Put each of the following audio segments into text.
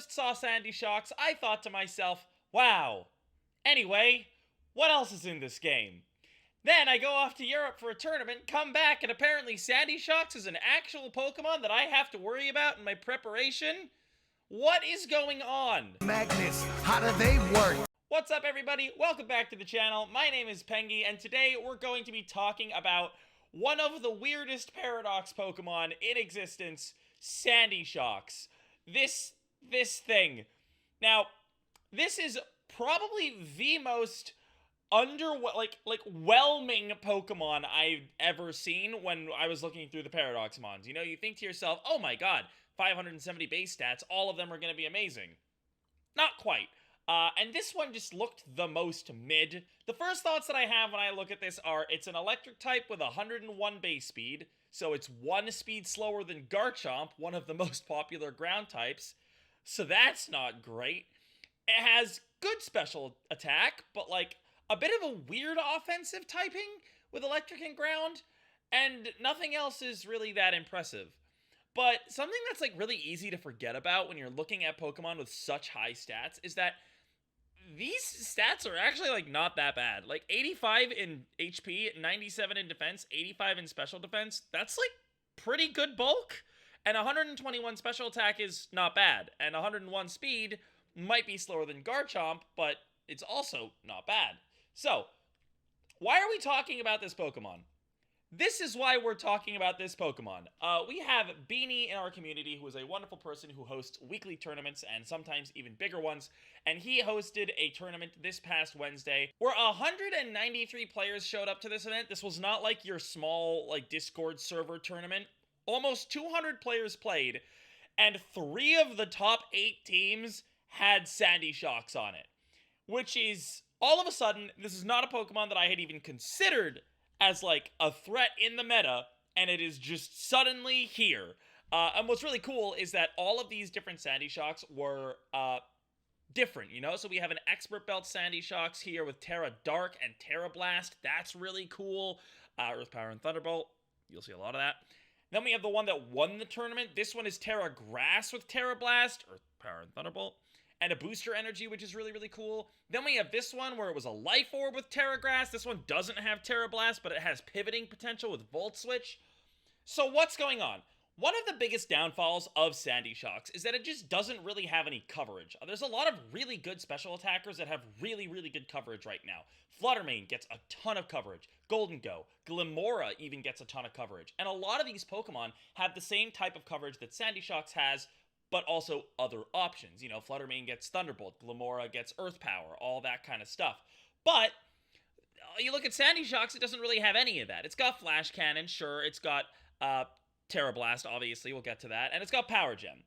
first saw Sandy Shocks, I thought to myself, wow. Anyway, what else is in this game? Then I go off to Europe for a tournament, come back, and apparently Sandy Shocks is an actual Pokemon that I have to worry about in my preparation? What is going on? Magnets, how do they work? What's up, everybody? Welcome back to the channel. My name is Pengy, and today we're going to be talking about one of the weirdest Paradox Pokemon in existence, Sandy Shocks. This thing. Now, this is probably the most whelming Pokemon I've ever seen when I was looking through the Paradox Mons. You know, you think to yourself, oh my god, 570 base stats, all of them are going to be amazing. Not quite. And this one just looked the most mid. The first thoughts that I have when I look at this are, it's an electric type with 101 base speed, so it's one speed slower than Garchomp, one of the most popular ground types, so that's not great. It has good special attack, but like a bit of a weird offensive typing with electric and ground, and nothing else is really that impressive. But something that's like really easy to forget about when you're looking at Pokemon with such high stats is that these stats are actually like not that bad. Like 85 in HP, 97 in defense, 85 in special defense, that's like pretty good bulk. And 121 special attack is not bad. And 101 speed might be slower than Garchomp, but it's also not bad. So, why are we talking about this Pokemon? This is why we're talking about this Pokemon. We have Beanie in our community, who is a wonderful person who hosts weekly tournaments and sometimes even bigger ones, and he hosted a tournament this past Wednesday where 193 players showed up to this event. This was not like your small like Discord server tournament. Almost 200 players played, and 3 of the top 8 teams had Sandy Shocks on it, which is, all of a sudden, this is not a Pokemon that I had even considered as like a threat in the meta, and it is just suddenly here. And what's really cool is that all of these different Sandy Shocks were different, you know? So we have an Expert Belt Sandy Shocks here with Terra Dark and Terra Blast. That's really cool. Earth Power and Thunderbolt. You'll see a lot of that. Then we have the one that won the tournament. This one is Terra Grass with Terra Blast, Earth Power and Thunderbolt, and a booster energy, which is really, really cool. Then we have this one where it was a Life Orb with Terra Grass. This one doesn't have Terra Blast, but it has pivoting potential with Volt Switch. So what's going on? One of the biggest downfalls of Sandy Shocks is that it just doesn't really have any coverage. There's a lot of really good special attackers that have really, really good coverage right now. Fluttermane gets a ton of coverage. Golden Go, Glimora even gets a ton of coverage. And a lot of these Pokemon have the same type of coverage that Sandy Shocks has, but also other options. You know, Fluttermane gets Thunderbolt, Glimora gets Earth Power, all that kind of stuff. But you look at Sandy Shocks, it doesn't really have any of that. It's got Flash Cannon, sure. It's got Terra Blast, obviously. We'll get to that. And it's got Power Gem.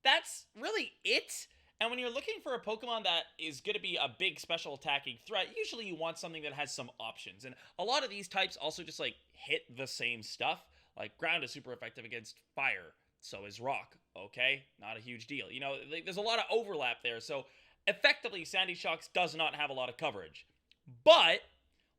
That's really it. And when you're looking for a Pokemon that is going to be a big special attacking threat, usually you want something that has some options. And a lot of these types also just, like, hit the same stuff. Like, Ground is super effective against Fire. So is Rock, okay? Not a huge deal. You know, there's a lot of overlap there, so effectively, Sandy Shocks does not have a lot of coverage. But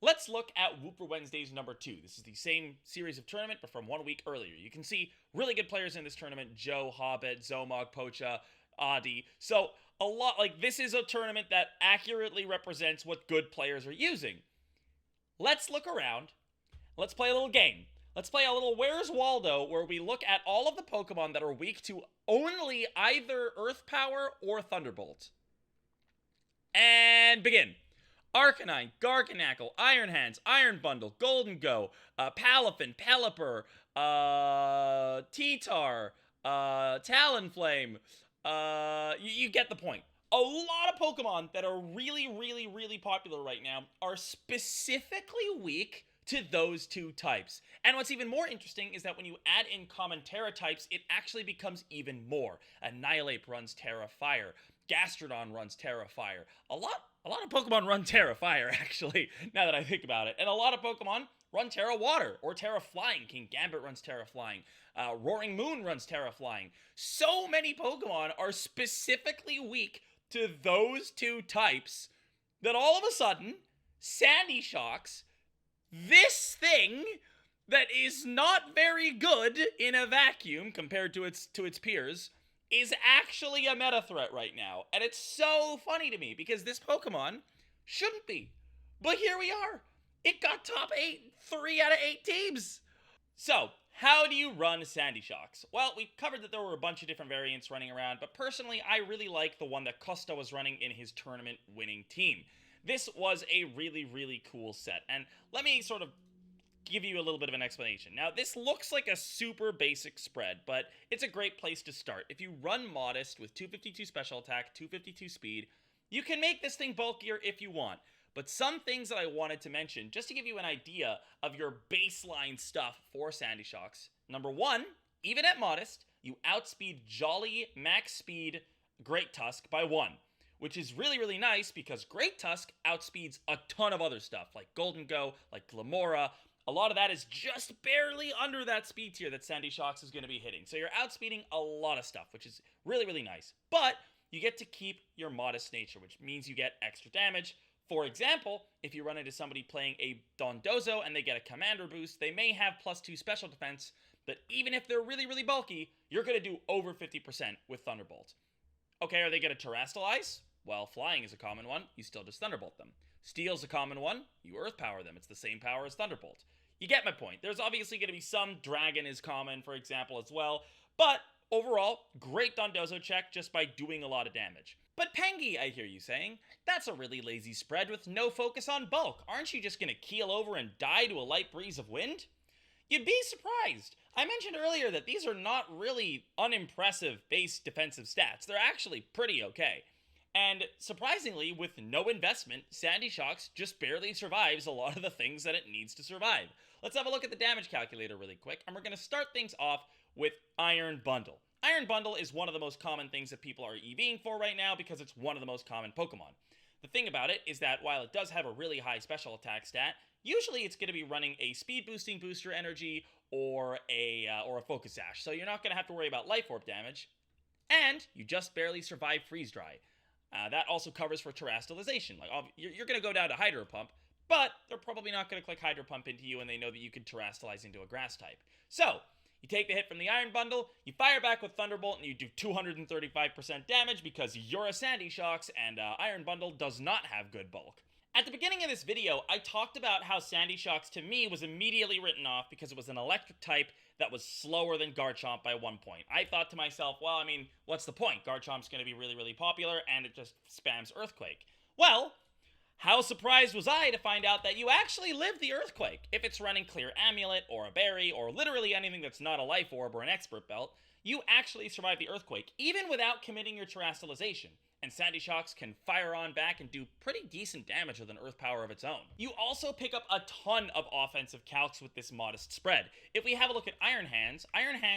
let's look at Wooper Wednesday's number 2. This is the same series of tournament, but from 1 week earlier. You can see really good players in this tournament: Joe, Hobbit, Zomog, Pocha, Adi. So a lot, like, this is a tournament that accurately represents what good players are using. Let's look around. Let's play a little game. Let's play a little Where's Waldo, where we look at all of the Pokemon that are weak to only either Earth Power or Thunderbolt. And begin. Arcanine, Garganacl, Iron Hands, Iron Bundle, Golden Go, Palafin, Pelipper, T-Tar, Talonflame. You get the point. A lot of Pokemon that are really, really, really popular right now are specifically weak to those 2 types. And what's even more interesting is that when you add in common Terra types, it actually becomes even more. Annihilape runs Terra Fire. Gastrodon runs Terra Fire. A lot of Pokemon run Terra Fire, actually, now that I think about it. And a lot of Pokemon run Terra Water or Terra Flying. King Gambit runs Terra Flying. Roaring Moon runs Terra Flying. So many Pokemon are specifically weak to those 2 types that all of a sudden, Sandy Shocks, this thing that is not very good in a vacuum compared to its peers, is actually a meta threat right now. And it's so funny to me because this Pokemon shouldn't be. But here we are. It got top 8, 3 out of 8 teams. So, how do you run Sandy Shocks? Well, we covered that there were a bunch of different variants running around, but personally, I really like the one that Costa was running in his tournament-winning team. This was a really, really cool set, and let me sort of give you a little bit of an explanation. Now, this looks like a super basic spread, but it's a great place to start. If you run Modest with 252 special attack, 252 speed, you can make this thing bulkier if you want. But some things that I wanted to mention, just to give you an idea of your baseline stuff for Sandy Shocks. Number one, even at Modest, you outspeed Jolly Max Speed Great Tusk by 1. Which is really, really nice because Great Tusk outspeeds a ton of other stuff, like Golden Go, like Glamora. A lot of that is just barely under that speed tier that Sandy Shocks is going to be hitting. So you're outspeeding a lot of stuff, which is really, really nice. But you get to keep your Modest nature, which means you get extra damage. For example, if you run into somebody playing a Dondozo and they get a Commander boost, they may have +2 special defense, but even if they're really, really bulky, you're going to do over 50% with Thunderbolt. Okay, are they going to Terrastalize? Well, Flying is a common one, you still just Thunderbolt them. Steel's a common one, you Earth Power them, it's the same power as Thunderbolt. You get my point. There's obviously going to be some Dragon is common, for example, as well, but overall, great Dondozo check just by doing a lot of damage. But Pengy, I hear you saying, that's a really lazy spread with no focus on bulk. Aren't you just going to keel over and die to a light breeze of wind? You'd be surprised. I mentioned earlier that these are not really unimpressive base defensive stats. They're actually pretty okay. And surprisingly, with no investment, Sandy Shocks just barely survives a lot of the things that it needs to survive. Let's have a look at the damage calculator really quick, and we're going to start things off with Iron Bundle. Iron Bundle is one of the most common things that people are EVing for right now because it's one of the most common Pokemon. The thing about it is that while it does have a really high special attack stat, usually it's going to be running a speed boosting booster energy or a Focus Sash, so you're not going to have to worry about Life Orb damage, and you just barely survive Freeze Dry. That also covers for Terrastalization. Like you're going to go down to Hydro Pump, but they're probably not going to click Hydro Pump into you, and they know that you can Terrastalize into a Grass type. So you take the hit from the Iron Bundle, you fire back with Thunderbolt, and you do 235% damage because you're a Sandy Shocks, and Iron Bundle does not have good bulk. At the beginning of this video, I talked about how Sandy Shocks to me was immediately written off because it was an electric type that was slower than Garchomp by 1 point. I thought to myself, well, I mean, what's the point? Garchomp's going to be really, really popular, and it just spams Earthquake. Well, how surprised was I to find out that you actually live the Earthquake. If it's running Clear Amulet, or a Berry, or literally anything that's not a Life Orb or an Expert Belt, you actually survive the Earthquake, even without committing your Terrastalization. And Sandy Shocks can fire on back and do pretty decent damage with an Earth Power of its own. You also pick up a ton of offensive calcs with this Modest spread. If we have a look at Iron Hands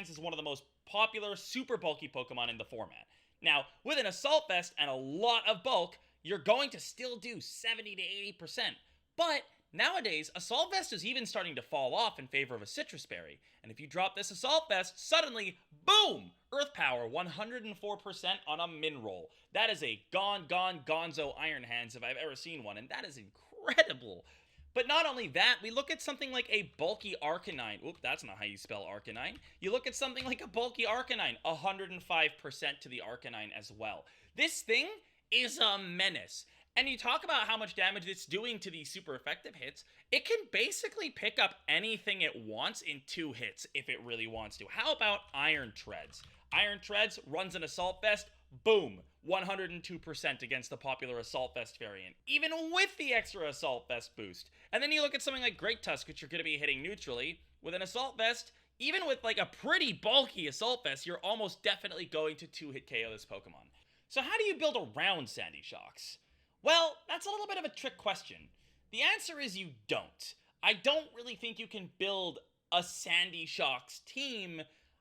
is one of the most popular, super bulky Pokemon in the format. Now, with an Assault Vest and a lot of bulk, you're going to still do 70 to 80%. But nowadays, Assault Vest is even starting to fall off in favor of a Citrus Berry. And if you drop this Assault Vest, suddenly, boom! Earth Power, 104% on a min roll. That is a gonzo Iron Hands if I've ever seen one, and that is incredible. But not only that, we look at something like a bulky Arcanine. Oop, that's not how you spell Arcanine. You look at something like a bulky Arcanine, 105% to the Arcanine as well. This thing is a menace. And you talk about how much damage it's doing to these super effective hits, it can basically pick up anything it wants in 2 hits if it really wants to. How about Iron Treads? Iron Treads runs an Assault Vest, boom, 102% against the popular Assault Vest variant, even with the extra Assault Vest boost. And then you look at something like Great Tusk, which you're going to be hitting neutrally, with an Assault Vest, even with like a pretty bulky Assault Vest, you're almost definitely going to 2-hit KO this Pokemon. So how do you build around Sandy Shocks? Well, that's a little bit of a trick question. The answer is you don't. I don't really think you can build a Sandy Shocks team.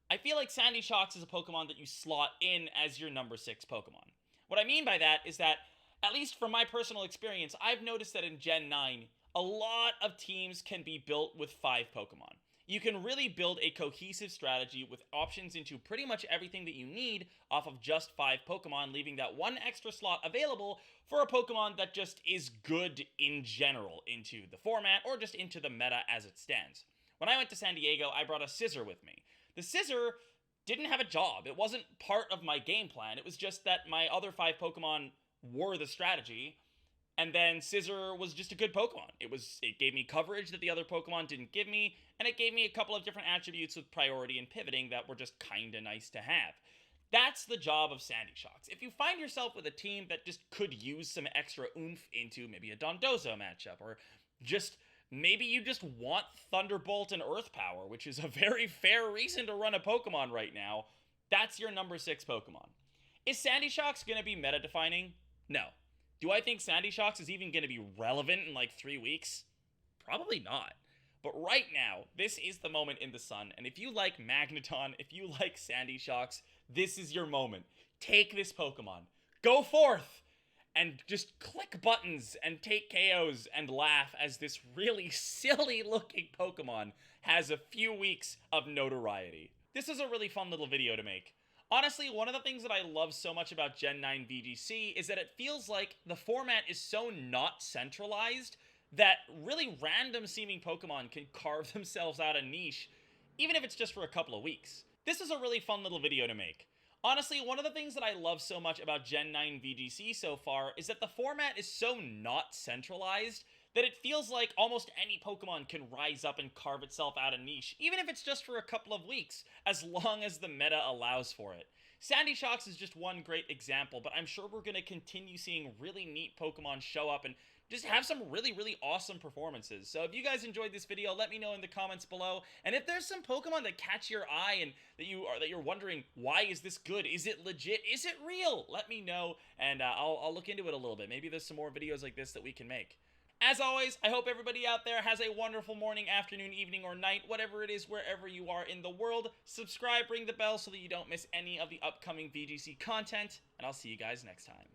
I feel like Sandy Shocks is a Pokemon that you slot in as your number 6 Pokemon. What I mean by that is that, at least from my personal experience, I've noticed that in Gen 9, a lot of teams can be built with 5 Pokemon. You can really build a cohesive strategy with options into pretty much everything that you need off of just 5 Pokemon, leaving that one extra slot available for a Pokemon that just is good in general into the format or just into the meta as it stands. When I went to San Diego, I brought a Scissor with me. The Scissor didn't have a job. It wasn't part of my game plan. It was just that my other 5 Pokemon were the strategy, and then Scissor was just a good Pokemon. It gave me coverage that the other Pokemon didn't give me, and it gave me a couple of different attributes with priority and pivoting that were just kinda nice to have. That's the job of Sandy Shocks. If you find yourself with a team that just could use some extra oomph into maybe a Dondozo matchup, or just maybe you just want Thunderbolt and Earth Power, which is a very fair reason to run a Pokemon right now, that's your number 6 Pokemon. Is Sandy Shocks going to be meta defining? No. Do I think Sandy Shocks is even going to be relevant in like 3 weeks? Probably not. But right now, this is the moment in the sun, and if you like Magneton, if you like Sandy Shocks, this is your moment. Take this Pokemon. Go forth! And just click buttons and take KOs and laugh as this really silly looking Pokemon has a few weeks of notoriety. This is a really fun little video to make. Honestly, one of the things that I love so much about Gen 9 VGC is that it feels like the format is so not centralized that really random seeming Pokemon can carve themselves out a niche, even if it's just for a couple of weeks. This is a really fun little video to make. Honestly, one of the things that I love so much about Gen 9 VGC so far is that the format is so not centralized that it feels like almost any Pokemon can rise up and carve itself out a niche, even if it's just for a couple of weeks, as long as the meta allows for it. Sandy Shocks is just one great example, but I'm sure we're going to continue seeing really neat Pokemon show up and just have some really, really awesome performances. So if you guys enjoyed this video, let me know in the comments below. And if there's some Pokemon that catch your eye and that you're wondering, why is this good? Is it legit? Is it real? Let me know, and I'll look into it a little bit. Maybe there's some more videos like this that we can make. As always, I hope everybody out there has a wonderful morning, afternoon, evening, or night, whatever it is, wherever you are in the world. Subscribe, ring the bell so that you don't miss any of the upcoming VGC content, and I'll see you guys next time.